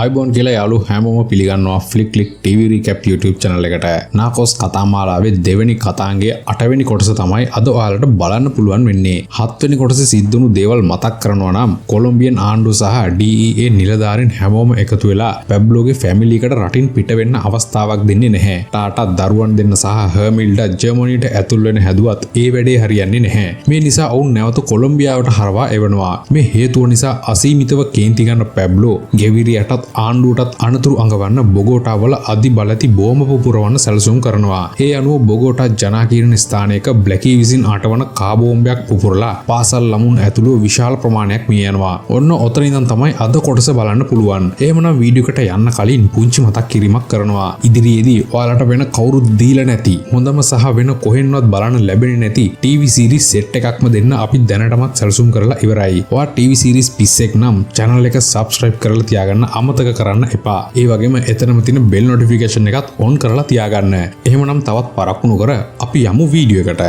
iBond කියලා යාළු හැමෝම පිළිගන්නවා ෆ්ලික් click TV recap YouTube channel එකට. නාකෝස් කතාමාලාවේ දෙවෙනි කතාංගයේ 8 වෙනි කොටස තමයි අද ඔයාලට බලන්න පුළුවන් වෙන්නේ. 7 වෙනි කොටසේ සිද්ධ වුණු දේවල් මතක් කරනවා නම් කොලොම්බියන් ආණ්ඩුව සහ DEA නිලධාරීන් හැමෝම එකතු වෙලා පැබ්ලෝගේ ෆැමිලි එකට රටින් පිට වෙන්න අවස්ථාවක් දෙන්නේ නැහැ. ටාටා දරුවන් දෙන්න සහ හර්මිල්ඩා ජර්මනියට ඇතුල් වෙන්න හැදුවත් ඒ වැඩේ හරියන්නේ නැහැ. මේ නිසා ඔවුන් නැවත කොලොම්බියාවට හරවා එවනවා. මේ හේතුව නිසා අසීමිතව කේන්ති ගන්න පැබ්ලෝ ගෙවිරියටත් ආණ්ඩුවටත් අනතුරු අඟවන්න බොගෝටා වල අධි බලති බෝම පුපුරවන්න සැලසුම් කරනවා. ඒ අනුව බොගෝටා ජනාකීර්ණ ස්ථානයක බ්ලැකී විසින් අටවන කාබෝම්බයක් පුපුරලා පාසල් ළමුන් ඇතුළු විශාල ප්‍රමාණයක් මිය යනවා. ඔන්න ඔතන ඉඳන් තමයි අද කොටස බලන්න පුළුවන්. එහෙමනම් වීඩියෝ එකට යන්න කලින් පුංචි මතක් කිරීමක් කරනවා. ඉදිරියේදී ඔයාලට වෙන කවුරුත් දීලා නැති හොඳම සහ වෙන කොහෙන්වත් බලන්න ලැබෙන්නේ නැති TV series set එකක්ම දෙන්න අපි දැනටමත් සැලසුම් කරලා ඉවරයි. ඔයා TV series පිස්සෙක් නම් channel එක subscribe කරලා තියාගන්න අමතක කරන්න එපා. ඒ වගේම එතනම තියෙන bell notification එකත් on කරලා තියාගන්න. එහෙමනම් තවත් පරක්කු නොකර අපි යමු වීඩියෝ එකට.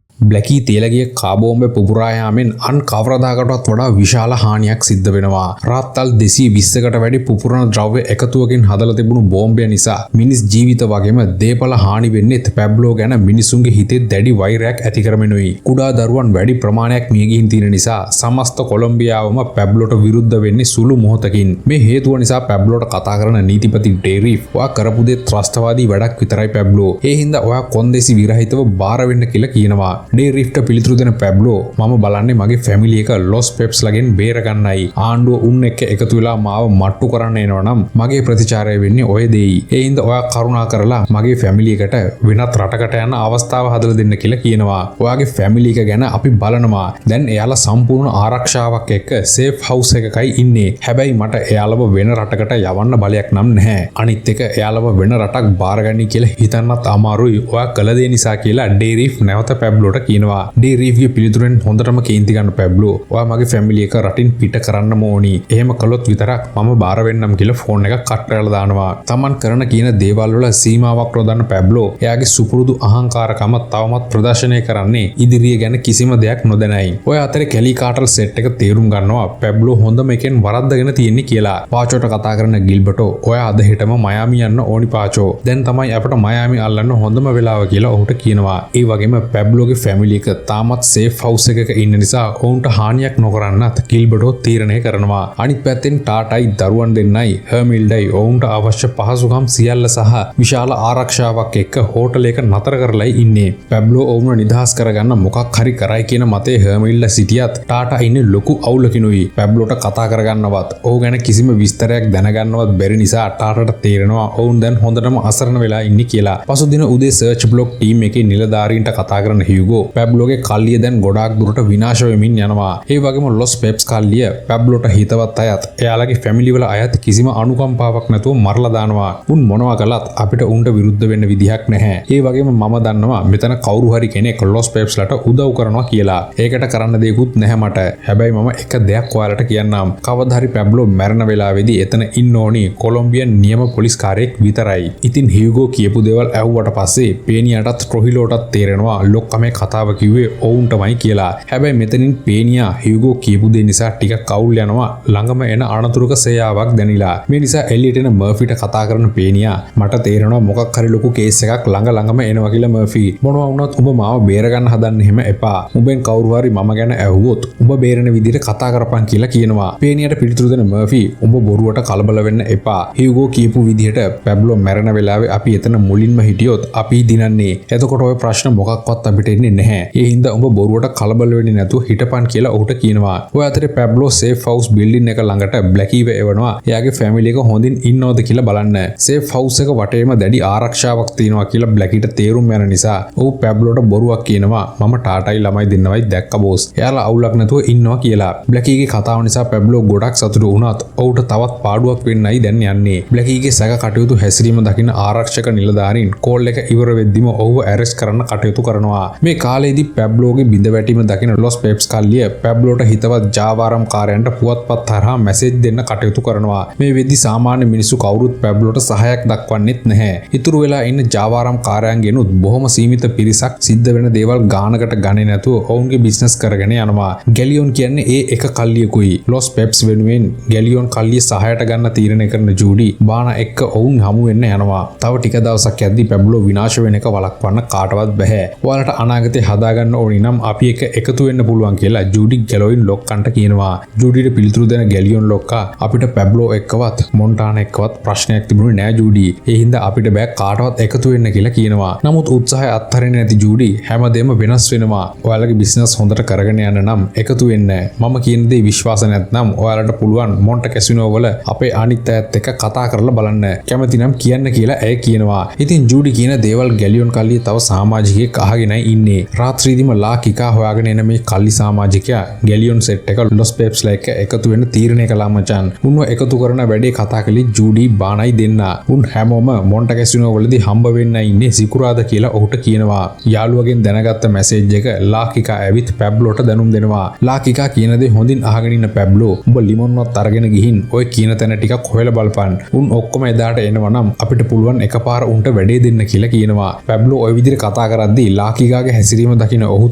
බ්ලැකී තේලගේ කාබෝම්බ පුපුරා යාමෙන් අන් කවරදාකටවත් වඩා විශාල හානියක් සිද්ධ වෙනවා. රාත්තල් 220කට වැඩි පුපුරන ද්‍රව්‍ය එකතුවකින් හදලා තිබුණු බෝම්බය නිසා මිනිස් ජීවිත වගේම දේපල හානි වෙන්නේත් පැබ්ලෝ ගැන මිනිසුන්ගේ හිතේ දැඩි වෛරයක් ඇති කරමිනුයි. කුඩා දරුවන් වැඩි ප්‍රමාණයක් මිය ගිහින් තියෙන නිසා සමස්ත කොලොම්බියාවම පැබ්ලෝට විරුද්ධ වෙන්නේ සුළු මොහොතකින්. මේ හේතුව නිසා පැබ්ලෝට කතා කරන නීතිපති ඩේරිෆ් ඔයා කරපු දේ ත්‍රස්තවාදී වැඩක් විතරයි පැබ්ලෝ. ඒ හින්දා ඔයා කොන්දේසි විරහිතව බාර වෙන්න කියලා කියනවා. ඩේරිෆ්ට පිළිතුරු දෙන පැබ්ලෝ මම බලන්නේ මගේ ෆැමිලි එක ලොස් පෙප්ස් ලගෙන් බේරගන්නයි. ආණ්ඩුව උන් එක්ක එකතු වෙලා මාව මට්ටු කරන්න එනවා නම් මගේ ප්‍රතිචාරය වෙන්නේ ඔය දෙයි. ඒ හින්දා ඔයා කරුණා කරලා මගේ ෆැමිලි එකට වෙනත් රටකට යන අවස්ථාව හදලා දෙන්න කියලා කියනවා. ඔයාගේ ෆැමිලි එක ගැන අපි බලනවා. දැන් එයාලා සම්පූර්ණ ආරක්ෂාවක් එක්ක සේෆ් හවුස් එකකයි ඉන්නේ. හැබැයි මට එයාලව වෙන රටකට යවන්න බලයක් නම් නැහැ. අනිත් එක එයාලව වෙන රටක් බාරගන්නයි කියලා හිතන්නත් අමාරුයි. ඔයා කළ දේ නිසා කියලා ඩේරිෆ් නැවත පැබ්ලෝට කියනවා. ඩේරිෆ්ගේ පිළිතුරෙන් හොඳටම කේන්ති ගන්න පැබ්ලෝ ඔයා මගේ ෆැමිලි එක රටින් පිට කරන්න ඕනි. එහෙම කළොත් විතරක් මම බාර වෙන්නම් කියලා ෆෝන් එක කට් කරලා දානවා. තමන් කරන කියන දේවල් වල සීමාවක් රොදන්න පැබ්ලෝ එයාගේ සුපුරුදු අහංකාරකම තවමත් ප්‍රදර්ශනය කරන්නේ ඉදිරිය ගැන කිසිම දෙයක් නොදැනයි. ඔය අතරේ කැලි කාටල් සෙට් එක තේරුම් ගන්නවා පැබ්ලෝ හොඳම එකෙන් වරද්දගෙන තියෙන්නේ කියලා. පාචෝට කතා කරන ගිල්බර්ටෝ ඔයා අද හෙටම මයාමි යන්න ඕනි පාචෝ. දැන් තමයි අපට මයාමි අල්ලන්න හොඳම වෙලාව කියලා ඔහුට කියනවා. ඒ වගේම පැබ්ලෝගේ ෆැමිලි එක තාමත් සේෆ් හවුස් එකක ඉන්න නිසා ඔවුන්ට හානියක් නොකරන්නත් ගිල්බර්ටෝ තීරණය කරනවා. අනිත් පැත්තෙන් ටාටායි දරුවන් දෙන්නයි හර්මිල්ඩයි ඔවුන්ට අවශ්‍ය පහසුකම් සියල්ල සහ විශාල ආරක්ෂාවක් එක්ක හෝටල් එක නතර කරලායි ඉන්නේ. පැබ්ලෝ ඔවුන්ව නිදහස් කරගන්න මොකක් හරි කරයි කියන මතේ හර්මිල්ඩා සිටියත් ටාටා ඉන්නේ ලොකු අවුලකිනුයි. පැබ්ලෝට කතා කරගන්නවත් ඔහු ගැන කිසිම විස්තරයක් දැනගන්නවත් බැරි නිසා ටාටාට තේරෙනවා ඔවුන් දැන් හොඳටම අසරණ වෙලා ඉන්නේ කියලා. පසුදින උදේ සර්ච් බ්ලොක් ටීම් එකේ නිලධාරීන්ට කතා කරන හියුගෝ පැබ්ලෝගේ කල්ලිය දැන් ගොඩාක් දුරට විනාශ වෙමින් යනවා. ඒ වගේම ලොස් පෙප්ස් කල්ලිය පැබ්ලෝට හිතවත් අයත් එයාලගේ ෆැමිලි වල අයත් කිසිම අනුකම්පාවක් නැතුව මරලා දානවා. උන් මොනවා කළත් අපිට උන්ට විරුද්ධ වෙන්න විදිහක් නැහැ. ඒ වගේම මම දන්නවා මෙතන කවුරු හරි කෙනෙක් ලොස් පෙප්ස්ලට උදව් කරනවා කියලා. ඒකට කරන්න දෙයක්වත් නැහැ මට. හැබැයි මම එක දෙයක් ඔයාලට කියන්නම්. කවදා හරි පැබ්ලෝ මැරෙන වෙලාවේදී එතන ඉන්න ඕනි කොලොම්බියන් නියම පොලිස් කාර්යයක් විතරයි. ඉතින් හියුගෝ කියපු දේවල් ඇහුවට පස්සේ පේනියාටත් ට්‍රොහිලෝටත් තේරෙනවා ලොක්කමේ කතාව කිව්වේ ඔවුන්ටමයි කියලා. හැබැයි මෙතනින් පේනියා හියුගෝ කියපු දේ නිසා ටිකක් කවුල් යනවා. ළඟම එන අනතුරුක සේයාවක් දැනිලා. මේ නිසා එලියට එන මර්ෆිට කතා කරන පේනියා මට තේරෙනවා මොකක් හරි ලොකු කේස් එකක් ළඟම එනවා කියලා මර්ෆි. මොනවා වුණත් උඹ මාව බේර ගන්න හදන්න එහෙම එපා. උඹෙන් කවුරු හරි මම ගැන ඇහුවොත් උඹ බේරෙන විදිහට කතා කරපන් කියලා කියනවා. පේනියට පිළිතුරු දෙන මර්ෆි උඹ බොරුවට කලබල වෙන්න එපා. හියුගෝ කියපු විදිහට පැබ්ලෝ මැරෙන වෙලාවේ අපි එතන මුලින්ම හිටියොත් අපි දිනන්නේ. එතකොට ඔය ප්‍රශ්න මොකක්වත් අපිට එන්නේ නැහැ. ඒ හින්දා උඹ බොරුවට කලබල වෙන්නේ නැතුව හිටපන් කියලා ඔහුට කියනවා. ඔය අතරේ පැබ්ලෝ සේෆ් හවුස් බිල්ඩින් එක ළඟට බ්ලැකීව එවනවා. එයාගේ ෆැමිලි එක හොඳින් ඉන්නවද කියලා බලන්න. සේෆ් හවුස් එක වටේම දැඩි ආරක්ෂාවක් තියෙනවා කියලා බ්ලැකීට තේරුම් යන නිසා ඔහු පැබ්ලෝට බොරුවක් කියනවා. මම ටාටායි ළමයි දෙන්නවයි දැක්ක බෝස්. එයාලා අවුලක් නැතුව ඉන්නවා කියලා. බ්ලැකීගේ කතාව නිසා පැබ්ලෝ ගොඩක් සතුටු වුණත් ඔහුට තවත් පාඩුවක් වෙන්නයි දැන් යන්නේ. බ්ලැකීගේ සැක කටයුතු හැසිරීම දකින ආරක්ෂක නිලධාරීන් කෝල් එක ඉවර වෙද්දිම ඔහුව ඇරෙස්ට් කරන්න කටයුතු කරනවා. මේ කාලේදී පැබ්ලෝගේ බිඳ වැටීම දකින ලොස් පෙප්ස් කල්ලිය පැබ්ලෝට හිතවත් ජාවාරම් කාරයන්ට පුවත්පත් හරහා මැසේජ් දෙන්න කටයුතු කරනවා. මේ වෙද්දි සාමාන්‍ය මිනිස්සු කවුරුත් පැබ්ලෝට සහායක් දක්වන්නෙත් නැහැ. ඉතුරු වෙලා ඉන්න ජාවාරම් කාරයන්ගෙනුත් බොහොම සීමිත පිරිසක් සිද්ධ වෙන දේවල් ගානකට ගන්නේ නැතුව ඔවුන්ගේ බිස්නස් කරගෙන යනවා. ගැලියොන් කියන්නේ ඒ එක කල්ලියකුයි. ලොස් පෙප්ස් වෙනුවෙන් ගැලියොන් කල්ලිය සහායට ගන්න තීරණය කරන ජූඩි බාන එක්ක ඔවුන් හමු වෙන්න යනවා. තව ටික දවසක් යද්දි පැබ්ලෝ විනාශ වෙන එක වළක්වන්න කාටවත් බෑ. ඔයාලට අනාගතේ හදාගන්න ඕනි නම් අපි එක එකතු වෙන්න පුළුවන් කියලා ජූඩි ගැලොයින් ලොක්කන්ට කියනවා. ජූඩිට පිළිතුරු දෙන ගැලියොන් ලොක්කා අපිට පැබ්ලෝ එක්කවත් මොන්ටාන එක්කවත් ප්‍රශ්නයක් තිබුණේ නෑ ජූඩි. ඒ හින්දා අපිට බෑ කාටවත් එකතු වෙන්න කියලා කියනවා. නමුත් උත්සාහය අත්හරින්නේ නැති ජූඩි හැමදේම වෙනස් වෙනවා. ඔයාලගේ බිස්නස් හොඳට කරගෙන යන්න නම් එකතු වෙන්න. මම කියන දේ විශ්වාස නැත්නම් ඔයාලට පුළුවන් මොන්ට කැසිනෝ වල අපේ අනිත් අයත් එක්ක කතා කරලා බලන්න. කැමති නම් කියන්න කියලා ඇය කියනවා. ඉතින් ජූඩි කියන දේවල් ගැලියොන් කල්ලිය තව සමාජිකයෙක් අහගෙනයි ඉන්නේ. රාත්‍රීදිම ලා කිකා හොයාගෙන එන මේ කල්ලි සමාජිකයා ගැලියොන් සෙට් එක ලොස් පෙප්ස්ලා එක්ක එකතු වෙන්න තීරණය කළා මචන්. උන්ව එකතු කරන වැඩේ කතා කළේ ජූඩි බානයි දෙන්න. උන් හැමෝම මොන්ට කැසිනෝ වලදී හම්බ වෙන්න ඉන්නේ සිකුරාදා කියලා ඔහුට කියනවා. යාළුවගෙන් දැනගත්ත මැසේජ් එක ලා කිකා ඇවිත් පැබ්ලෝට දැනුම් දෙනවා. ලා කිකා කියන දේ හොඳින් අහගෙන ඉන්න පැබ්ලෝ උඹ ලිමොන්වත් අරගෙන ගිහින් ඔය කියන තැන ටිකක් හොයලා බලපන්. උන් ඔක්කොම එදාට එනවා නම් අපිට පුළුවන් එකපාර උන්ට වැඩේ දෙන්න කියලා කියනවා. පැබ්ලෝ ওই විදිහට කතා කරද්දී ලා කිකාගේ හැසිරීම දකින ඔහු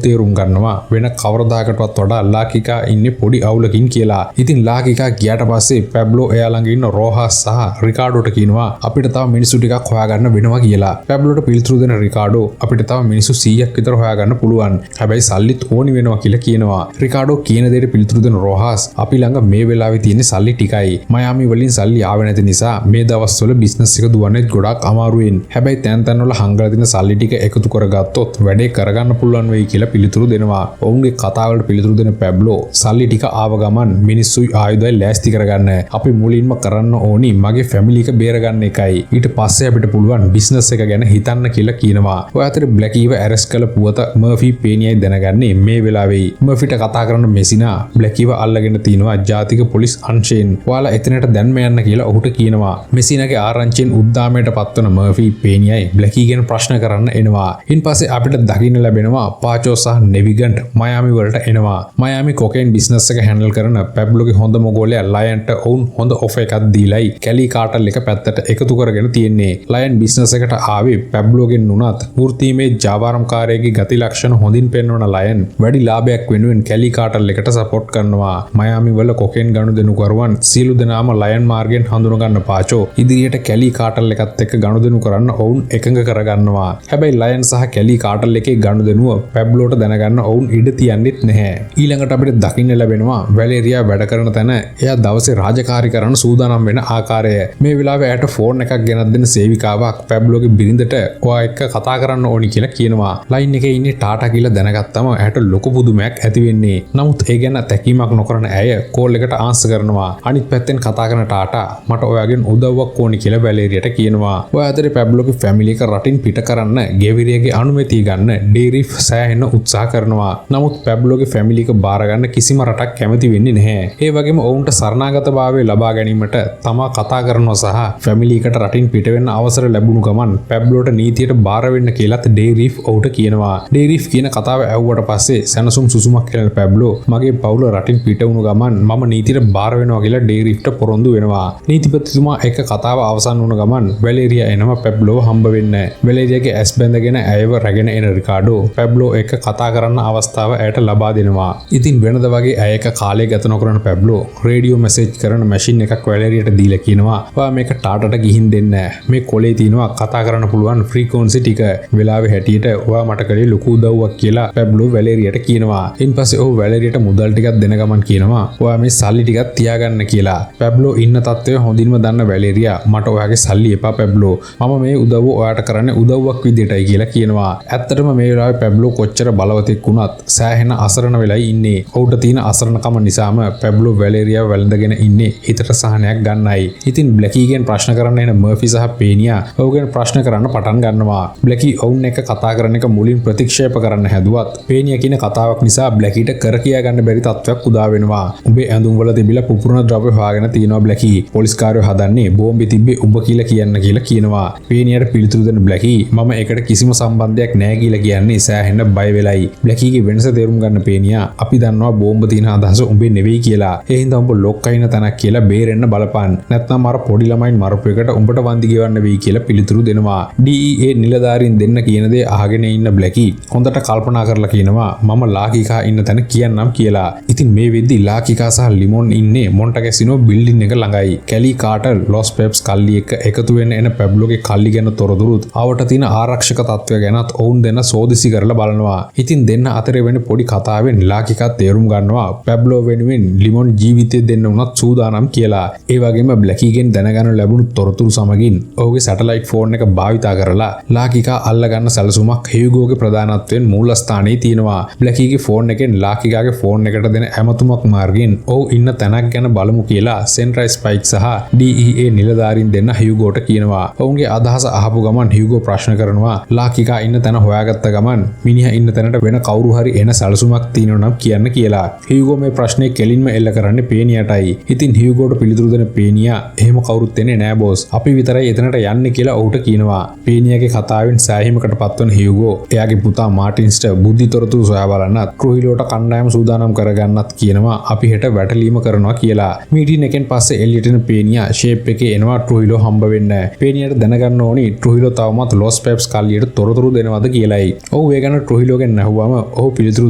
තේරුම් ගන්නවා වෙන කවරදාකටවත් වඩා ලා කිකා ඉන්නේ පොඩි අවුලකින් කියලා. ඉතින් ලා කිකා ගියාට පස්සේ පැබ්ලෝ එයා ළඟ ඉන්න රෝහස් සහ රිකාඩෝට කියනවා අපිට තව මිනිස්සු ටිකක් හොයාගන්න වෙනවා කියලා. පැබ්ලෝට පිළිතුරු දෙන රිකාඩෝ අපිට තව මිනිස්සු 100ක් විතර හොයාගන්න පුළුවන්. හැබැයි සල්ලිත් ඕනි වෙනවා කියලා කියනවා. රිකාඩෝ කියන දේට පිළිතුරු දෙන රෝහස් අපි ළඟ මේ වෙලාවේ තියෙන සල්ලි ටිකයි. මයාමි වලින් සල්ලි ආවෙ නැති නිසා මේ දවස්වල බිස්නස් එක දුවන්නේ ගොඩක් අමාරුවෙන්. හැබැයි තැන් තැන් වල හංගලා තියෙන සල්ලි ටික එකතු කරගත්තොත් වැඩේ කරගන්න පුළුවන් වෙයි කියලා පිළිතුරු දෙනවා. ඔවුන්ගේ කතාවලට පිළිතුරු දෙන පැබ්ලෝ සල්ලි ටික ආව ගමන් මිනිස්සුයි ආයුධයි ලෑස්ති කරගන්න. අපි මුලින්ම කරන්න ඕනි මගේ ෆැමිලි එක බේරගන්න එකයි. ඊට පස්සේ අපිට පුළුවන් බිස්නස් එක ගැන හිතන්න කියලා කියනවා. ඔය අතර බ්ලැකීව ඇරෙස් කළ පුවත මර්ෆි පේනියයි දැනගන්නේ මේ වෙලාවෙයි. මර්ෆිට කතා කරන මෙසිනා බ්ලැකීව අල්ලගෙන තිනවා ජාතික පොලිස් අංශයෙන්. ඔයාලා එතනට දැන්ම යන්න කියලා ඔහුට කියනවා. මෙසිනාගේ ආරංචියෙන් උද්දාමයට පත්වන මර්ෆි පේනියයි බ්ලැකීගෙන් ප්‍රශ්න කරන්න එනවා. ඉන්පස්සේ අපිට දකින්න ලැබෙනවා පාචෝ සහ නෙවිගන්ට් මයාමි වලට එනවා. මයාමි කොකේන් බිස්නස් එක හැන්ඩල් කරන පැබ්ලෝගේ හොඳම ගෝලයා ලයන්ට ඔවුන් හොඳ ඔෆර් එකක් දීලයි කැලි කාටල් එක පැත්තට එකතු කරගෙන තියෙන්නේ. ලයන් බිස්නස් එකට ආවේ පැබ්ලෝගෙන් නුනත් වෘත්තීමේ ජාවාරම්කාරයාගේ ගති ලක්ෂණ හොඳින් පෙන්වන ලයන් වැඩි ලාභයක් වෙනුවෙන් කැලි කාටල් එකට සපෝට් කරනවා. මයාමි වල කොකේන් ගනුදෙනුකරුවන් සියලු දෙනාම ලයන් මාර්ගෙන් හඳුනගන්න පාචෝ ඉදිරියට කැලි කාටල් එකත් එක්ක ගනුදෙනු කරන්න ඔවුන් එකඟ කරගන්නවා. හැබැයි ලයන් සහ කැලි කාටල් එකේ ගනුදෙනුව පැබ්ලෝට දැනගන්න ඔවුන් ඉඩ තියන්නෙත් නැහැ. ඊළඟට අපිට දකින්න ලැබෙනවා වැලේරියා වැඩ කරන තැන එයා දවසේ රාජකාරී කරන්න සූදානම් වෙන ආකාරය. මේ වෙලාවේ එයාට ෆෝන් එකක් ගෙනත් දෙන සේවිකාවක් පැබ්ලෝගේ බිරිඳට ඔයා එක්ක කතා කරන්න ඕනි කියලා කියනවා. ලයින් එකේ ඉන්නේ ටාටා කියලා දැනගත්තම එයාට ලොකු පුදුමයක් ඇති වෙන්නේ. නමුත් ඒ ගැන තැකීමක් නොකරන ඇය කෝල් එකට ආන්සර් කරනවා. අනිත් පැත්තෙන් කතා කරන ටාටා මට ඔයාගෙන් උදව්වක් ඕනි කියලා වැලේරියට කියනවා. ඔය අතරේ පැබ්ලෝගේ ෆැමිලි එක රටින් පිට කරන්න ගෙවිරියගේ අනුමැතිය ගන්න ඩේරිෆ් සෑහෙන උත්සාහ කරනවා. නමුත් පැබ්ලෝගේ ෆැමිලි එක බාර ගන්න කිසිම රටක් කැමති වෙන්නේ නැහැ. ඒ වගේම ඔවුන්ට සරණාගතභාවය ලබා ගැනීමට තමා කතා කරනවා සහ ෆැමිලි එකට රටින් පිට වෙන්න අවසර ලැබුණු ගමන් පැබ්ලෝට නීතියට බාර වෙන්න කියලාත් ඩේරිෆ් ඔහුට කියනවා. ඩේරිෆ් කියන කතාව ඇහුවට පස්සේ සැනසුම් සුසුමක් කියලා පැබ්ලෝ මගේ පවුල රටින් පිට වුණු ගමන් මම නීතියට බාර වෙනවා කියලා ඩේරිෆ්ට පොරොන්දු වෙනවා. නීතිපතිතුමා එක කතාව අවසන් වුණ ගමන් වැලේරියා එනවා පැබ්ලෝව හම්බ වෙන්න. වැලේරියාගේ ඇස් බැඳගෙන ඇයව රැගෙන එන රිකාඩෝ පැබ්ලෝ එක්ක කතා කරන්න අවස්ථාව ඇයට ලබා දෙනවා. ඉතින් වෙනද වගේ ඇය එක කාලය ගත නොකරන පැබ්ලෝ රේඩියෝ මැසේජ් කරන මැෂින් එකක් වැලේරියට දීලා කියනවා ඔයා මේක ටාටාට ගිහින් දෙන්න. මේ කොලේ තියෙනවා කතා කරන්න පුළුවන් ෆ්‍රීකවන්සි ටික. වෙලාවේ හැටියට ඔයා මට කලේ ලොකු උදව්වක් කියලා පැබ්ලෝ වැලේරියට කියනවා. ඉන්පස්සේ ඔහු වැලේරියට මුදල් ටිකක් දෙන ගමන් කියනවා ඔයා මේ සල්ලි ටිකක් තියාගන්න කියලා. පැබ්ලෝ ඉන්න තත්ත්වය හොඳින්ම දන්න වැලේරියා මට ඔයාගේ සල්ලි එපා පැබ්ලෝ. මම මේ උදව්ව ඔයාට කරන්නේ උදව්වක් විදියටයි කියලා කියනවා. ඇත්තටම මේ වෙලාවේ පැබ්ලෝ කොච්චර බලවතෙක් වුණත් සෑහෙන අසරණ වෙලයි ඉන්නේ. ඔහුට තියෙන අසරණකම නිසාම පැබ්ලෝ වැලේරියා වැළඳගෙන ඉන්නේ හිතට සහනයක් ගන්නයි. ඉතින් බ්ලැකීගෙන් ප්‍රශ්න කරන්න එන මර්ෆි සහ පේනියා ඔහුගෙන් ප්‍රශ්න කරන්න පටන් ගන්නවා. බ්ලැකී ඔවුන් එක්ක කතා කරන එක මුලින් ප්‍රතික්ෂේප කරන්න හැදුවත් පේනියා කියන කතාවක් නිසා බ්ලැකීට කර කියා ගන්න බැරි තත්ත්වයක් උදා වෙනවා. උඹේ ඇඳුම් වල තිබිලා පුපුරන ද්‍රව්‍ය හොයාගෙන තියනවා බ්ලැකී. පොලිස්කාරයෝ හදන්නේ බෝම්බේ තිබ්බේ උඹ කියලා කියන්න කියලා කියනවා. පේනියාට පිළිතුරු දෙන බ්ලැකී මම ඒකට කිසිම සම්බන්ධයක් නැහැ කියලා කියන්නේ අනේ සෑහෙන්න බය වෙලයි. බ්ලැකීගේ වෙනස තේරුම් ගන්න පේනියා. අපි දන්නවා බෝම්බ තියෙන අදහස උඹේ නෙවෙයි කියලා. ඒ හින්දා උඹ ලොක්කයින තැනක් කියලා බේරෙන්න බලපන්. නැත්නම් අර පොඩි ළමයින් මරපු එකට උඹට වන්දි ගෙවන්න වෙයි කියලා පිළිතුරු දෙනවා. DEA නිලධාරීන් දෙන්න කියන දේ අහගෙන ඉන්න බ්ලැකී හොඳට කල්පනා කරලා කියනවා මම ලාකිකා ඉන්න තැන කියන්නම් කියලා. ඉතින් මේ වෙද්දි ලාකිකා සහ ලිමොන් ඉන්නේ මොන්ටකැසිනෝ බිල්ඩින් එක ළඟයි. කැලි කාටර් ලොස් පෙප්ස් කල්ලි එක්ක එකතු වෙන්න එන පැබ්ලෝගේ කල්ලි ගැන තොරතුරුත් ආවට තියෙන ආරක්ෂක තත්ත්වය ගැනත් ඔවුන් දෙන්න සෝදිසි කරලා බලනවා. ඉතින් දෙන්න අතරේ වෙන පොඩි කතාවෙන් ලාකිකා තේරුම් ගන්නවා පැබ්ලෝ වෙනුවෙන් ලිමොන් ජීවිතය දෙන්න උනත් සූදානම් කියලා. ඒ වගේම බ්ලැකීගෙන් දැනගන්න ලැබුණු තොරතුරු සමගින් ඔහුගේ සැටලයිට් ෆෝන් එක භාවිතා කරලා ලාකිකා අල්ලගන්න සැලසුමක් හියුගෝගේ ප්‍රධානත්වයෙන් මූලස්ථානයේ තියෙනවා. බ්ලැකීගේ ෆෝන් එකෙන් ලාකිකාගේ ෆෝන් එකට දෙන ඇමතුමක් මාර්ගයෙන් ඔහු ඉන්න තැනක් ගැන බලමු කියලා සෙන්ට්‍රල් ස්පයික් සහ DEA නිලධාරීන් දෙන්න හියුගෝට කියනවා. ඔවුන්ගේ අදහස අහපු ගමන් හියුගෝ ප්‍රශ්න කරනවා ලාකිකා ඉන්න තැන හොයාගත්ත ගමන් මිනිහා ඉන්න තැනට වෙන කවුරු හරි එන සැලසුමක් තියෙනවා නම් කියන්න කියලා. හියුගෝ මේ ප්‍රශ්නේ කෙලින්ම එල්ල කරන්නේ පේනියටයි. ඉතින් හියුගෝට පිළිතුරු දෙන පේනියා එහෙම කවුරුත් එන්නේ නෑ බොස්. අපි විතරයි එතනට යන්නේ කියලා ඔහුට කියනවා. පේනියාගේ කතාවෙන් සෑහීමකට පත්වන හියුගෝ එයාගේ පුතා මාටින්ස්ට බුද්ධි තොරතුරු සොයා බලන්නත් ක්‍රොහිලෝට කණ්ඩායම සූදානම් කරගන්නත් කියනවා. අපි හෙට වැටලීම කරනවා කියලා. මීටින් එකෙන් පස්සේ එළියට එන පේනියා ෂේප් එකේ එනවා ට්‍රොහිලෝ හම්බ වෙන්න. පේනියාට දැනගන්න ඕනි ට්‍රොහිලෝ තවමත් ලොස් පෙප්ස් කල්ලියට තොරතුරු දෙනවද කියලායි. ඔහු ඒ ගැන ට්‍රොහිලෝගෙන් ඇහුවම ඔහු පිළිතුරු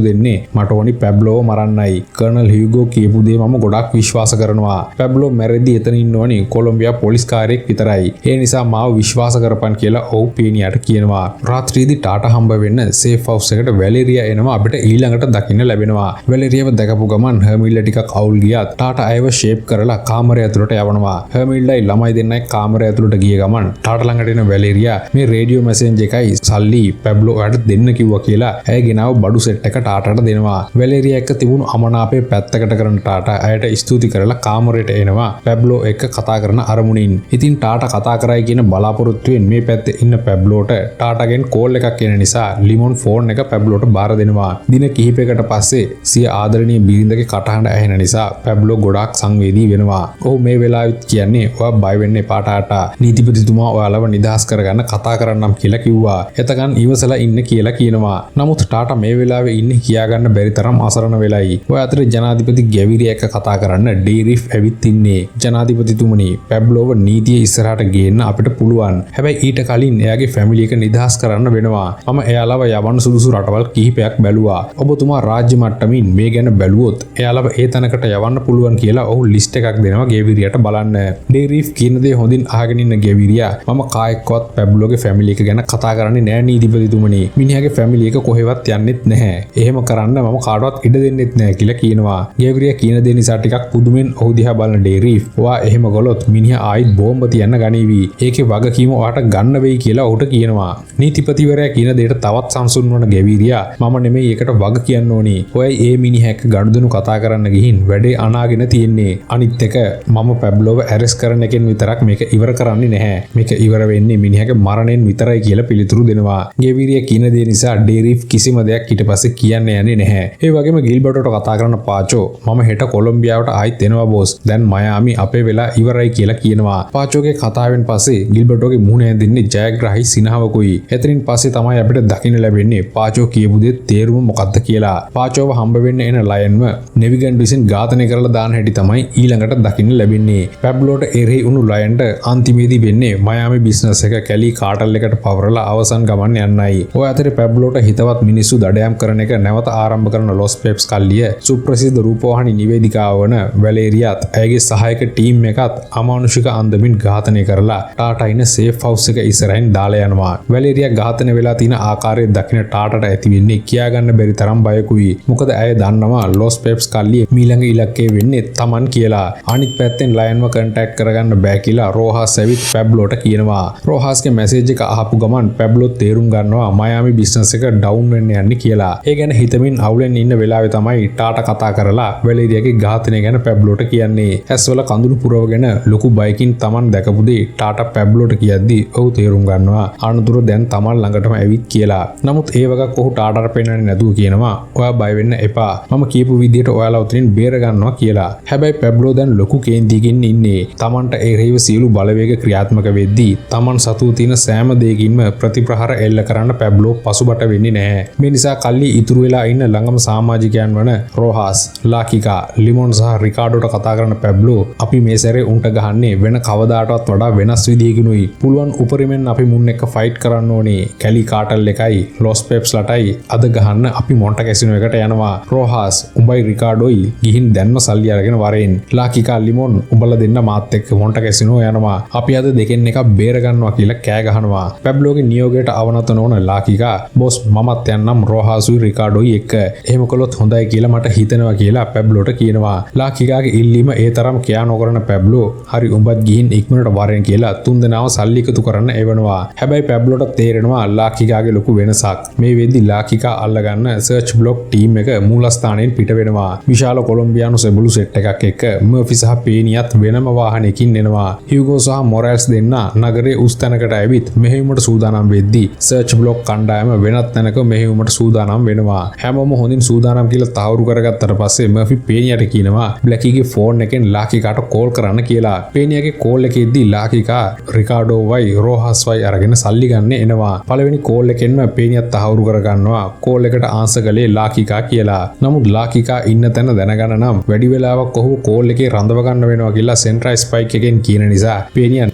දෙන්නේ මට ඕනි පැබ්ලෝව මරන්නයි. කර්නල් හියුගෝ කියපු දේ මම ගොඩක් විශ්වාස කරනවා. පැබ්ලෝ මැරෙද්දි එතන ඉන්න ඕනි කොලොම්බියා පොලිස් කාර්යයක් විතරයි. ඒ නිසා මාව විශ්වාස කරපන් කියලා ඔහු පේනියාට කියනවා. රාත්‍රියේදී ටාටා හම්බ වෙන්න සේෆ් හවුස් එකට වැලේරියා එනවා අපිට ඊළඟට දකින්න ලැබෙනවා. වැලේරියාව දැකපු ගමන් හර්මිල්ලා ටිකක් අවුල් ගියත් ටාටා අයව ෂේප් කරලා කාමරය ඇතුළට යවනවා. හර්මිල්ලායි ළමයි දෙන්නයි කාමරය ඇතුළට ගිය ගමන් ටාටා ළඟට එන වැලේරියා මේ රේඩියෝ මැසේජ් එකයි සල්ලි පැබ්ලෝට දෙන්න කිව්වා කියලා ඇය ගෙනාව බඩු සෙට් එක ටාටාට දෙනවා. වැලේරියා එක්ක තිබුණු අමනාපේ පැත්තකට කරන ටාටා ඇයට ස්තුති කරලා කාමරයට එනවා පැබ්ලෝ එක්ක කතා කරන අරමුණින්. ඉතින් ටාටා කතා කරයි කියන බලාපොරොත්තුවෙන් මේ පැත්තේ ඉන්න පැබ්ලෝට ටාටාගෙන් කෝල් එකක් එන නිසා ලිමොන් ෆෝන් එක පැබ්ලෝට බාර දෙනවා. දින කිහිපයකට පස්සේ සිය ආදරණීය බිරිඳගේ කටහඬ ඇහෙන නිසා පැබ්ලෝ ගොඩාක් සංවේදී වෙනවා. ඔහු මේ වෙලාවෙත් කියන්නේ ඔයා බය වෙන්න එපා ටාටා. නීතිපතිතුමා ඔයාලව නිදහස් කරගන්න කතා කරන්නම් කියලා කිව්වා. එතකන් ඉවසලා ඉන්න කියලා කියනවා. නමුත් ටාටා මේ වෙලාවේ ඉන්නේ කියාගන්න බැරි තරම් අසරණ වෙලයි. ඔය අතරේ ජනාධිපති ගැවිරියා එක්ක කතා කරන්න ඩේරිෆ් ඇවිත් ඉන්නේ. ජනාධිපතිතුමනි පැබ්ලෝව නීතිය ඉස්සරහට ගේන්න අපිට පුළුවන්. හැබැයි ඊට කලින් එයාගේ ෆැමිලි එක නිදහස් කරන්න වෙනවා. මම එයාලව යවන්න සුදුසු රටවල් කිහිපයක් බැලුවා. ඔබතුමා රාජ්‍ය මට්ටමින් මේ ගැන බැලුවොත් එයාලව ඒ තැනකට යවන්න පුළුවන් කියලා ඔහු ලිස්ට් එකක් දෙනවා ගැවිරියාට බලන්න. ඩේරිෆ් කියන දේ හොඳින් අහගෙන ඉන්න ගැවිරියා මම කායෙක්වත් පැබ්ලෝගේ ෆැමිලි එක ගැන කතා කරන්නේ නෑ නීතිපතිතුමනි. මිනිහාගේ ෆැමිලි එක කොහෙවත් යන්නෙත් නැහැ. එහෙම කරන්න මම කාටවත් ඉඩ දෙන්නෙත් නැහැ කියලා කියනවා. ගැවිරියා කියන දේ නිසා ටිකක් පුදුමෙන් ඔහු දිහා බලන ඩේරිෆ් ඔයා එහෙම ගොලොත් මිනිහා ආයිත් බෝම්බ තියන්න ගනීවි. ඒකේ වගකීම ඔයාට ගන්න වෙයි කියලා ඔහුට කියනවා. නීතිපතිවරයා කියන දෙයට තවත් සංසුන් වන ගැවිරියා මම නෙමෙයි ඒකට වග කියන්න ඕනි. ඔයයි ඒ මිනිහා එක්ක ගනුදෙනු කතා කරන්න ගිහින් වැඩේ අනාගෙන තියෙන්නේ. අනිත් එක මම පැබ්ලෝව ඇරෙස්ට් කරන එකෙන් විතරක් මේක ඉවර කරන්නේ නැහැ. මේක ඉවර වෙන්නේ මිනිහාගේ මරණයෙන් විතරයි කියලා පිළිතුරු දෙනවා. ගැවිරියා කියන දේ නිසා ඩේරිෆ් කිසිම දෙයක් ඊට පස්සේ කියන්න යන්නේ නැහැ. ඒ වගේම ගිල්බර්ටෝට කතා කරන පාචෝ මම හෙට කොලොම්බියාවට ආයිත් එනවා බොස්. දැන් මයාමි අපේ වෙලා ඉවරයි කියලා කියනවා. පාචෝගේ කතාවෙන් පස්සේ ගිල්බර්ටෝගේ මුහුණ ඇඳින්නේ ජයග්‍රාහී සිනහවකුයි. එතනින් පස්සේ තමයි අපිට දකින්න ලැබෙන්නේ පාචෝ කියපු දේ තේරුම මොකක්ද කියලා. පාචෝව හම්බ වෙන්න එන ලයන්ව නෙවිගන් විසින් ඝාතනය කරලා දාන හැටි තමයි ඊළඟට දකින්න ලැබෙන්නේ. පැබ්ලෝට එරෙහි වුණු ලයන්ට අන්තිමේදී වෙන්නේ මයාමි බිස්නස් එක කැලි කාටල් එකට පවරලා අවසන් ගමන් යන්නයි. ඔය අතරේ පැබ්ලෝට හිතවත් මිනිස්සු දඩයම් කරන එක නැවත ආරම්භ කරන ලොස් පෙප්ස් කල්ලිය සුප්‍රසිද්ධ රූපවාහිනි නිවේදිකාව වන වැලේරියාත් ඇයගේ සහායක ටීම් එකත් අමානුෂික අන්දමින් ඝාතනය කරලා ටාටා ඉන්න සේෆ් හවුස් එක ඉස්සරහින් දාලා යනවා. වැලේරියා ඝාතනය වෙලා තියෙන ආකාරය දකින ටාටාට ඇති වෙන්නේ කියාගන්න බැරි තරම් බයකුයි. මොකද ඇය දන්නවා ලොස් පෙප්ස් කල්ලිය ඊළඟ ඉලක්කය වෙන්නේ Taman කියලා. අනිත් පැත්තෙන් ලයන්ව කන්ටැක්ට් කරගන්න බෑ කියලා රෝහාස් ඇවිත් පැබ්ලෝට කියනවා. රෝහාස්ගේ මැසේජ් එක අහපු ගමන් පැබ්ලෝ තේරුම් ගන්නවා මයාමි බිස්නස් එක ඩවුන් වෙන්න යන්නේ කියලා. ඒ ගැන හිතමින් අවුලෙන් ඉන්න වෙලාවේ තමයි ටාටා කතා කරලා වැලේරියාගේ ඝාතනය ගැන පැබ්ලෝට කියන්නේ. ඇස්වල කඳුළු පුරවගෙන ලොකු බයකින් Taman දැකපු දේ ටාටා පැබ්ලෝට කියද්දි ඔහු තේරුම් ගන්නවා අනතුර දැන් Taman ළඟටම ඇවිත් කියලා. නමුත් ඒ වගක් ඔහු ටාටාට පෙන්නන්නේ නැතුව කියනවා ඔයා බය වෙන්න එපා. මම කියපු විදියට ඔයාලා උතනින් බේර ගන්නවා කියලා. හැබැයි පැබ්ලෝ දැන් ලොකු කේන්තියකින් ඉන්නේ. Tamanට එරෙහිව සියලු බලවේග ක්‍රියාත්මක වෙද්දී Taman සතු තියෙන සෑම දෙයකින්ම ප්‍රතිප්‍රහාර එල්ල කරන්න පැබ්ලෝ පසුබට වෙන්නේ නැහැ. මේ නිසා කල්ලි ඉතුරු වෙලා ඉන්න ළඟම සමාජිකයන් වන රෝහාස්, ලාකිකා, ලිමොන් සහ රිකාඩෝට කතා කරන පැබ්ලෝ අපි මේ සැරේ උන්ට ගහන්නේ වෙන කවදාටවත් වඩා වෙනස් විදිහකිනුයි. පුළුවන් උපරිමෙන් අපි මුන් එක්ක ෆයිට් කරන්න ඕනේ. කැලි කාටල් එකයි ලොස් පෙප්ස්ලටයි අද ගහන්න අපි මොන්ට කැසිනෝ එකට යනවා. රෝහාස් උඹයි රිකාඩෝයි ගිහින් දැන්ම සල්ලි අරගෙන වරෙන්. ලාකිකා ලිමොන් උඹලා දෙන්න මාත් එක්ක මොන්ට කැසිනෝ යනවා. අපි අද දෙකෙන් එකක් බේර ගන්නවා කියලා කෑ ගහනවා. පැබ්ලෝගේ නියෝගයට අවනත නොවන ලාකිකා බොස් මමත් යන්නම් රෝහාසුයි රිකාඩෝයි එක්ක. එහෙම කළොත් හොඳයි කියලා මට හිතෙනවා කියලා පැබ්ලෝට කියනවා. ලාකිකාගේ ඉල්ලීම ඒ තරම් කෑ නොකරන පැබ්ලෝ හරි උඹත් ගිහින් ඉක්මනට වරෙන් කියලා තුන්දෙනාම සල්ලි එකතු කරන්න එවනවා. හැබැයි පැබ්ලෝට තේරෙනවා ලාකිකාගේ ලොකු වෙනසක්. මේ වෙද්දි ලාකිකා අල්ලගන්න සර්ච් බ්ලොක් ටීම් එක මූලස්ථානයෙන් පිට වෙනවා. විශාල කොලොම්බියානු සෙබළු සෙට් එකක් එක්ක මර්ෆි සහ පේනියත් වෙනම වාහනයකින් එනවා. හියුගෝ සහ මොරල්ස් දෙන්න නගරේ උස් තැනකට ඇවිත් මෙහෙයුමට සූදානම් වෙද්දි සර්ච් බ්ලොක් කණ්ඩායම වෙනත් තැනක මෙහෙයුමට සූදානම් වෙනවා. හැමෝම හොඳින් සූදානම් කියලා තහවුරු කරගත්තට පස්සේ මර්ෆි පේනියට කියනවා බ්ලැකීගේ ෆෝන් එකෙන් ලාකිකාට කෝල් කරන්න කියලා. පේනියගේ කෝල් එකේදී ලාකිකා රිකාඩෝවයි රෝහාස්වයි අරගෙන සල්ලි ගන්න එනවා. පළවෙනි කෝල් එකෙන්ම පේනියත් තහවුරු කරගන්නවා කෝල් එකට ආන්සර් කළේ ලාකිකා කියලා. නමුත් ලාකිකා ඉන්න තැන දැනගන්න නම් වැඩි වෙලාවක් ඔහු කෝල් එකේ රඳව ගන්න වෙනවා කියලා සෙන්ට්‍රල් ස්පයික් එකෙන් කියන නිසා පේනිය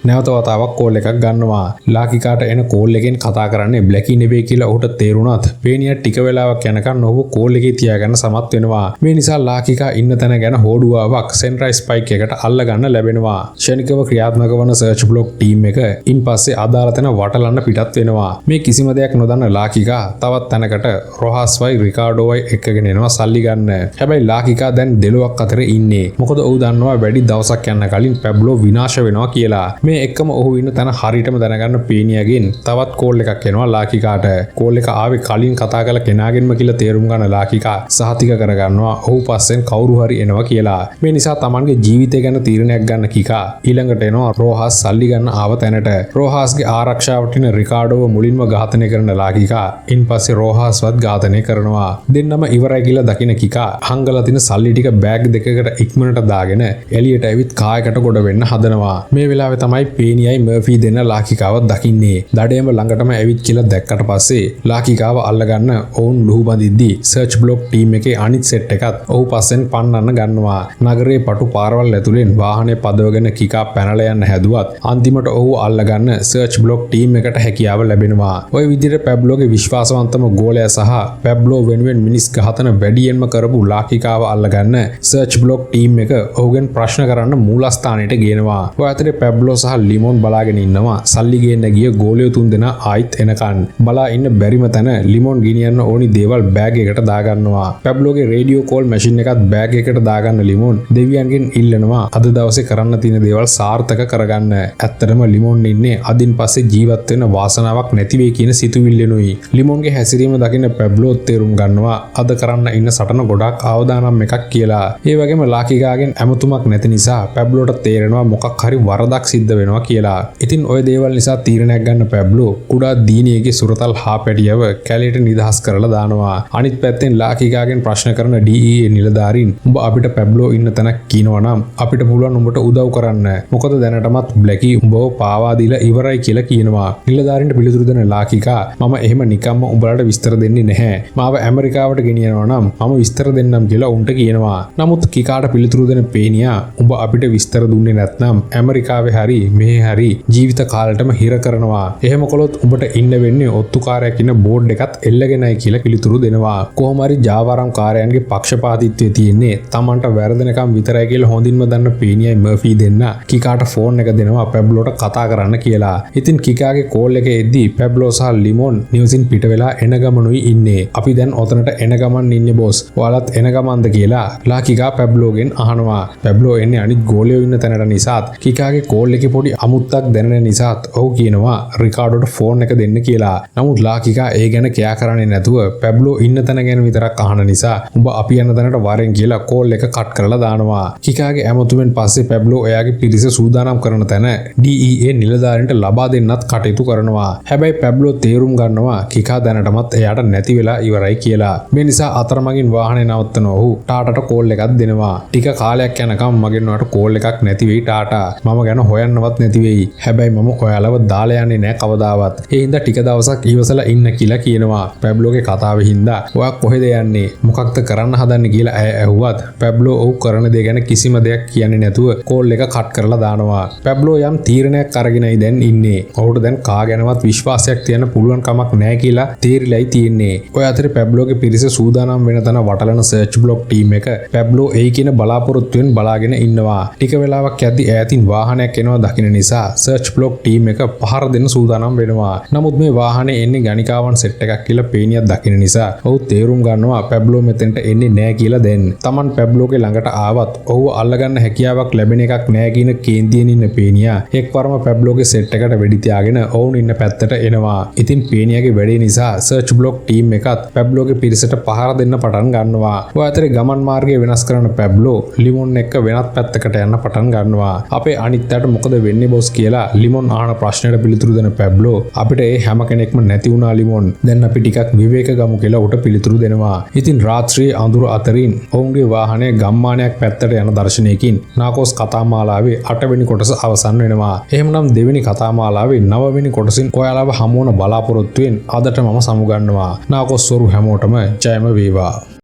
නැවත වතාවක් කෝල් එකක් ගන්නවා. ලාකිකාට එන කෝල් එකෙන් කතා කරන්නේ බ්ලැකී නෙවෙයි කියලා ඔහුට තේරුණත් පේනිය ටික වෙලාවක් යනකම් ඔහු කෝල් එකේ තියාගන්න සමත් වෙනවා. මේ නිසා ලාකිකා ඉන්න තැන ගැන හොඩුවාවක් සෙන්ට්‍රල් ස්පයික් එකට අල්ල ගන්න ලැබෙනවා. ක්ෂණිකව ක්‍රියාත්මක වන සර්ච් බ්ලොක් ටීම් එක ඉන් පස්සේ අදාළ තැන වටලන්න පිටත් වෙනවා. මේ කිසිම දෙයක් නොදන්න ලාකිකා තවත් තැනකට රෝහාස්වයි රිකාඩෝවයි එක්කගෙන එනවා සල්ලි ගන්න. හැබැයි ලාකිකා දැන් දෙලොවක් අතර ඉන්නේ. මොකද ඔහු දන්නවා වැඩි දවසක් යන්න කලින් පැබ්ලෝ විනාශ වෙනවා කියලා. මේ එක්කම ඔහු ඉන්න තැන හරියටම දැනගන්න පේනියගෙන් තවත් කෝල් එකක් එනවා ලාකිකාට. කෝල් එක ආවේ කලින් කතා කළ කෙනාගෙන්ම කියලා තේරුම් ගන්න ලාකිකා සහතික කරගන්නවා ඔහු පස්සෙන් කවුරු හරි එනවා කියලා. මේ නිසා තමන්ගේ ජීවිතය ගැන තීරණයක් ගන්න කිකා ඊළඟට එනවා රෝහාස් සල්ලි ගන්න ආව තැනට. රෝහාස්ගේ ආරක්ෂාවට ඉන්න රිකාඩෝව මුලින්ම ඝාතනය කරන ලාකිකා ඉන් පස්සේ රෝහාස්වත් ඝාතනය කරනවා. දෙන්නම ඉවරයි කියලා දකින කිකා හංගලා තින සල්ලි ටික බෑග් දෙකකට ඉක්මනට දාගෙන එළියට ඇවිත් කායකට ගොඩ වෙන්න හදනවා. මේ වෙලාවේ තමයි පේනියයි මර්ෆි දෙන්න ලාකිකාව දකින්නේ. දඩේම ළඟටම ඇවිත් කියලා දැක්කට පස්සේ ලාකිකාව අල්ලගන්න ඔවුන් ලුහු බඳිද්දී සර්ච් බ්ලොක් ටීම් එකේ අනිත් සෙට් එකත් ඔහු පස්සෙන් පන්නන්න ගන්නවා. නගරේ පටු පාරවල් ඇතුලෙන් වාහනේ පදවගෙන කිකා පැනලා යන්න හැදුවත් අන්තිමට ඔහු අල්ලගන්න සර්ච් බ්ලොක් ටීම් එකට හැකියාව ලැබෙනවා. ওই විදිහට පැබ්ලෝගේ විශ්වාසවන්තම ගෝලයා සහ පැබ්ලෝ වෙනුවෙන් මිනිස් ඝාතන වැඩියෙන්ම කරපු ලාකිකාව අල්ලගන්න සර්ච් බ්ලොක් ටීම් එක ඔහුගෙන් ප්‍රශ්න කරන්න මූලස්ථානයට ගේනවා. ඔය අතරේ පැබ්ලෝ සහ ලිමොන් බලාගෙන ඉන්නවා සල්ලි ගේන්න ගිය ගෝලියෝ තුන්දෙනා ආයිත් එනකන්. බලා ඉන්න බැරිම තැන ලිමොන් ගෙනියන්න ඕනි දේවල් බෑග් එකට දාගන්නවා. පැබ්ලෝගේ රේඩියෝ කෝල් මැෂින් එකත් බෑග් එකට දාගන්න ලිමොන් දෙවියන්ගෙන් ඉල්ලනවා අද දවසේ කරන්න තියෙන දේවල් සාර්ථක කරගන්න. ඇත්තටම ලිමොන් ඉන්නේ අදින් පස්සේ ජීවත් වෙන්න වාසනාවක් නැති වෙයි කියන සිතුවිල්ලෙනුයි. ලිමොන්ගේ හැසිරීම දකින්න පැබ්ලෝ තේරුම් ගන්නවා අද කරන්න ඉන්න සටන ගොඩක් අවදානම් එකක් කියලා. ඒ වගේම ලාකිකාගෙන් ඇමතුමක් නැති නිසා පැබ්ලෝට තේරෙනවා මොකක් හරි වරදක් සිද්ධ වෙනවා කියලා. ඉතින් ওই දේවල් නිසා තීරණයක් ගන්න පැබ්ලෝ කුඩා දීනියගේ සුරතල් හාපැටියව කැලේට නිදහස් කරලා දානවා. අනිත් පැත්තෙන් ලාකිකාගෙන් ප්‍රශ්න කරන DEA නිලධාරීන් උඹ අපිට පැබ්ලෝ ඉන්න තැනක් කියනවා නම් අපිට පුළුවන් උඹට උදව් කරන්න. මොකද දැනටමත් බ්ලැකී උඹව පාවා දීලා ඉවරයි කියලා කියනවා. නිලධාරීන්ට පිළිතුරු දෙන ලාකිකා මම එහෙම නිකම්ම උඹලට විස්තර දෙන්නේ නැහැ. මාව ඇමරිකාවට ගෙනියනවා නම් මම විස්තර දෙන්නම් කියලා උන්ට කියනවා. නමුත් කිකාට පිළිතුරු දෙන පේනියා උඹ අපිට විස්තර දුන්නේ නැත්නම් ඇමරිකාවේ හරි මෙහෙ හරි ජීවිත කාලෙටම හිර කරනවා. එහෙම කළොත් උඹට ඉන්න වෙන්නේ ඔත්තුකාරයෙක් ඉන්න බෝඩ් එකත් එල්ලගෙනයි කියලා පිළිතුරු දෙනවා. කොහොම හරි ජාවාරම් කාරයන්ගේ පක්ෂපාතීත්වය තියෙන්නේ තමන්ට වැරදෙනකම් විතරයි කියලා හොඳින්ම දන්න පේනියයි මර්ෆි දෙන්න කිකාට ෆෝන් එක දෙනවා පැබ්ලෝට කතා කරන්න කියලා. ඉතින් කිකාගේ කෝල් එක එද්දී පැබ්ලෝ සහ ලිමොන් නිවසින් පිට වෙලා එන ගමනුයි ඉන්නේ. අපි දැන් ඔතනට එන ගමන් ඉන්නේ බොස්. ඔයාලත් එන ගමන්ද කියලා ලාකිකා පැබ්ලෝගෙන් අහනවා. පැබ්ලෝ එන්නේ අනිත් ගෝලියෝ ඉන්න තැනට නිසාත් කිකාගේ කෝල් එකේ පොඩි අමුත්තක් දැනෙන නිසාත් ඔහු කියනවා රිකාඩෝට ෆෝන් එක දෙන්න කියලා. නමුත් ලාකිකා ඒ ගැන කෑ කරන්නේ නැතුව පැබ්ලෝ ඉන්න තැන ගැන විතරක් අහන නිසා උඹ අපි යන තැනට වරෙන් කියලා කෝල් එක කට් කරලා දානවා. කිකාගේ ඇමතුමෙන් පස්සේ පැබ්ලෝ එයාගේ පිරිස සූදානම් කරන තැන DEA නිලධාරීන්ට ලබා දෙන්නත් කටයුතු කරනවා. හැබැයි පැබ්ලෝ තේරුම් ගන්නවා කිකා දැනටමත් එයාට නැති වෙලා ඉවරයි කියලා. මේ නිසා අතරමඟින් වාහනේ නවත්තන ඔහු ටාටාට කෝල් එකක් දෙනවා. ටික කාලයක් යනකම් මගෙන් ඔයාලට කෝල් එකක් නැති වෙයි ටාටා. මම ගැන හොයන්නවත් නැති වෙයි. හැබැයි මම ඔයාලව දාලා යන්නේ නැහැ කවදාවත්. ඒ හින්දා ටික දවසක් ඉවසලා ඉන්න කියලා කියනවා. පැබ්ලෝගේ කතාවේ හින්දා ඔයා කොහෙද යන්නේ මොකක්ද කරන්න හදන්නේ කියලා ඇය ඇහුවත් පැබ්ලෝ ඔහු කරන දේ ගැන කිසිම දෙයක් කියන්නේ නැතුව කෝල් එක කට් කරලා දානවා. පැබ්ලෝ යම් තීරණයක් අරගෙනයි දැන් ඉන්නේ. ඔහුට දැන් කා ගැනවත් විශ්වාසයක් තියන්න පුළුවන් කමක් නැහැ කියලා තීරිලයි තියෙන්නේ. ඔය අතරේ පැබ්ලෝගේ පිරිස සූදානම් වෙන තැන වටලන සර්ච් බ්ලොක් ටීම් එක පැබ්ලෝ එයි කියන බලාපොරොත්තුවෙන් බලාගෙන ඉන්නවා. ටික වෙලාවක් යද්දි ඈතින් වාහනයක් එනවා දකින්න නිසා සර්ච් බ්ලොක් ටීම් එක පහර දෙන්න සූදානම් වෙනවා. නමුත් මේ වාහනේ එන්නේ ගණිකාවන් සෙට් එකක් කියලා පේනියක් දකින්න නිසා ඔහු තේරුම් ගන්නවා පැබ්ලෝ මෙතෙන්ට එන්නේ නැහැ කියලා දැන්. Taman පැබ්ලෝගේ ළඟට ආවත් ඔහුව අල්ලගන්න හැකියාවක් ලැබෙන එකක් නැහැ කියන කේන්තියෙන් ඉන්න පේනියා එක්වරම පැබ්ලෝගේ සෙට් එකට වෙඩි තියාගෙන ඔවුන් ඉන්න පැත්තට එනවා. ඉතින් පේනියාගේ වැඩේ නිසා සර්ච් බ්ලොක් ටීම් එකත් පැබ්ලෝගේ පිරිසට පහර දෙන්න පටන් ගන්නවා. ඔය අතරේ ගමන් මාර්ගය වෙනස් කරන පැබ්ලෝ ලිමොන් එක්ක වෙනත් පැත්තකට යන්න පටන් ගන්නවා. අපේ අනිත් අයට මොකද වෙන්නේ බොස් කියලා ලිමොන් අහන ප්‍රශ්නෙට පිළිතුරු දෙන පැබ්ලෝ අපිට ඒ හැම කෙනෙක්ම නැති වුණා ලිමොන්. දැන් අපි ටිකක් විවේක ගමු කියලා උට පිළිතුරු දෙනවා. ඉතින් රාත්‍රියේ අඳුර අතරින් ඔවුන්ගේ වාහනේ ගම්මානයක් පැත්තට යන දර්ශනයකින් නාකෝස් කතාමාලාවේ 8 වෙනි කොටස අවසන් වෙනවා. එහෙමනම් දෙවෙනි කතාමාලාවේ 9 වෙනි කොටසින් ඔයාලව හමු වන බලාපොරොත්තුවෙන් අදට මම සමුගන්නවා. නාකෝස් වරු හැමෝටම ජයම වේවා.